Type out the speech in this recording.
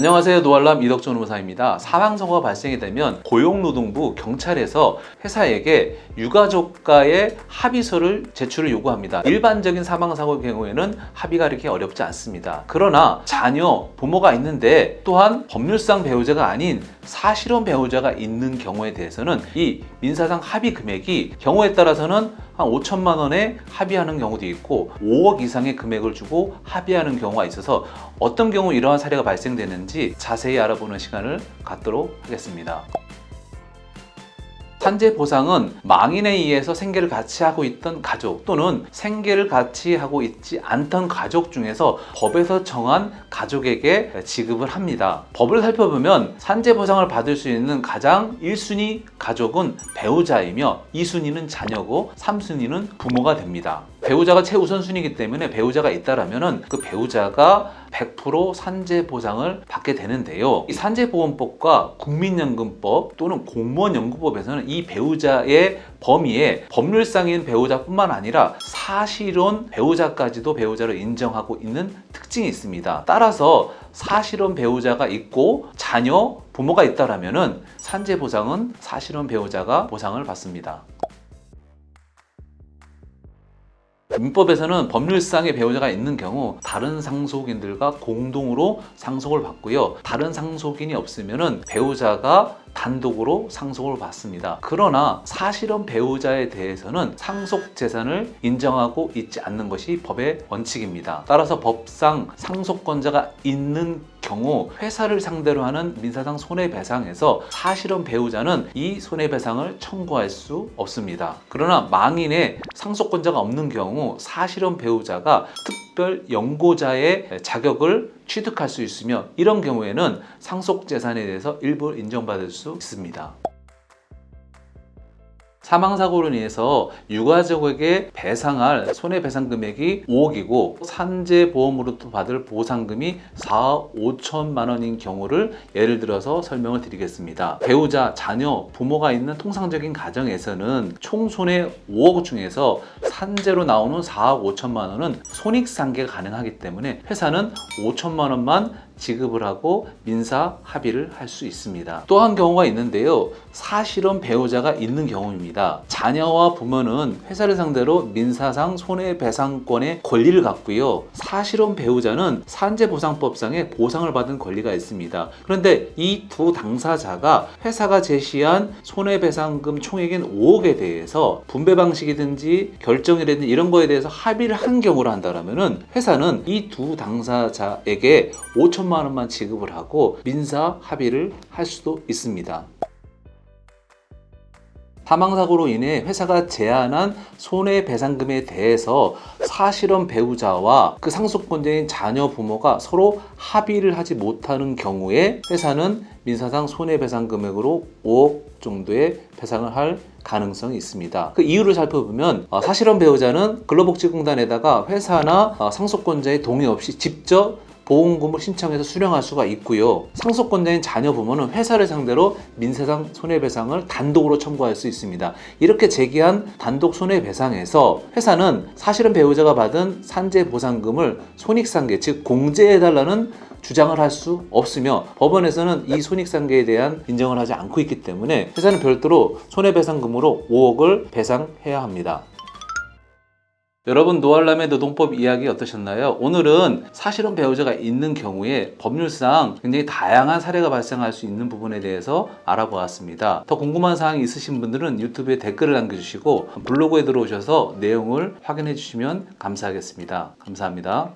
안녕하세요. 노알람 이덕종 의무사입니다. 사망사고가 발생이 되면 고용노동부 경찰에서 회사에게 유가족과의 합의서를 제출을 요구합니다. 일반적인 사망사고의 경우에는 합의가 이렇게 어렵지 않습니다. 그러나 자녀, 부모가 있는데 또한 법률상 배우자가 아닌 사실혼 배우자가 있는 경우에 대해서는 이 민사상 합의 금액이 경우에 따라서는 한 5천만 원에 합의하는 경우도 있고 5억 이상의 금액을 주고 합의하는 경우가 있어서 어떤 경우 이러한 사례가 발생되는지 자세히 알아보는 시간을 갖도록 하겠습니다. 산재 보상은 망인에 의해서 생계를 같이 하고 있던 가족 또는 생계를 같이 하고 있지 않던 가족 중에서 법에서 정한 가족에게 지급을 합니다. 법을 살펴보면 산재 보상을 받을 수 있는 가장 1순위 가족은 배우자이며 2순위는 자녀고 3순위는 부모가 됩니다. 배우자가 최우선순위이기 때문에 배우자가 있다라면은 그 배우자가 100% 산재 보상을 받게 되는데요. 이 산재보험법과 국민연금법 또는 공무원연금법에서는 이 배우자의 범위에 법률상인 배우자뿐만 아니라 사실혼 배우자까지도 배우자로 인정하고 있는 특징이 있습니다. 따라서 사실혼 배우자가 있고 자녀, 부모가 있다라면은 산재 보상은 사실혼 배우자가 보상을 받습니다. 민법에서는 법률상의 배우자가 있는 경우 다른 상속인들과 공동으로 상속을 받고요. 다른 상속인이 없으면은 배우자가 단독으로 상속을 받습니다. 그러나 사실혼 배우자에 대해서는 상속 재산을 인정하고 있지 않는 것이 법의 원칙입니다. 따라서 법상 상속권자가 있는 경우 회사를 상대로 하는 민사상 손해배상에서 사실혼 배우자는 이 손해배상을 청구할 수 없습니다. 그러나 망인의 상속권자가 없는 경우 사실혼 배우자가 특별 연고자의 자격을 취득할 수 있으며 이런 경우에는 상속재산에 대해서 일부 인정받을 수 있습니다. 사망사고로 인해서 유가족에게 배상할 손해배상 금액이 5억이고 산재보험으로부터 받을 보상금이 4억 5천만 원인 경우를 예를 들어서 설명을 드리겠습니다. 배우자, 자녀, 부모가 있는 통상적인 가정에서는 총 손해 5억 중에서 산재로 나오는 4억 5천만 원은 손익상계가 가능하기 때문에 회사는 5천만 원만 지급을 하고 민사 합의를 할 수 있습니다. 또 한 경우가 있는데요. 사실혼 배우자가 있는 경우입니다. 자녀와 부모는 회사를 상대로 민사상 손해배상권의 권리를 갖고요. 사실혼 배우자는 산재보상법상의 보상을 받은 권리가 있습니다. 그런데 이 두 당사자가 회사가 제시한 손해배상금 총액인 5억에 대해서 분배 방식이든지 결정이라든지 이런 거에 대해서 합의를 한 경우로 한다면 회사는 이 두 당사자에게 5천만 원만 지급을 하고 민사 합의를 할 수도 있습니다. 사망사고로 인해 회사가 제한한 손해배상금에 대해서 사실혼 배우자와 그 상속권자인 자녀 부모가 서로 합의를 하지 못하는 경우에 회사는 민사상 손해배상 금액으로 5억 정도의 배상을 할 가능성이 있습니다. 그 이유를 살펴보면 사실혼 배우자는 근로복지공단에다가 회사나 상속권자의 동의 없이 직접 보험금을 신청해서 수령할 수가 있고요. 상속권자인 자녀 부모는 회사를 상대로 민사상 손해배상을 단독으로 청구할 수 있습니다. 이렇게 제기한 단독 손해배상에서 회사는 사실은 배우자가 받은 산재보상금을 손익상계, 즉 공제해달라는 주장을 할 수 없으며 법원에서는 이 손익상계에 대한 인정을 하지 않고 있기 때문에 회사는 별도로 손해배상금으로 5억을 배상해야 합니다. 여러분, 노알람의 노동법 이야기 어떠셨나요? 오늘은 사실혼 배우자가 있는 경우에 법률상 굉장히 다양한 사례가 발생할 수 있는 부분에 대해서 알아보았습니다. 더 궁금한 사항이 있으신 분들은 유튜브에 댓글을 남겨주시고 블로그에 들어오셔서 내용을 확인해 주시면 감사하겠습니다. 감사합니다.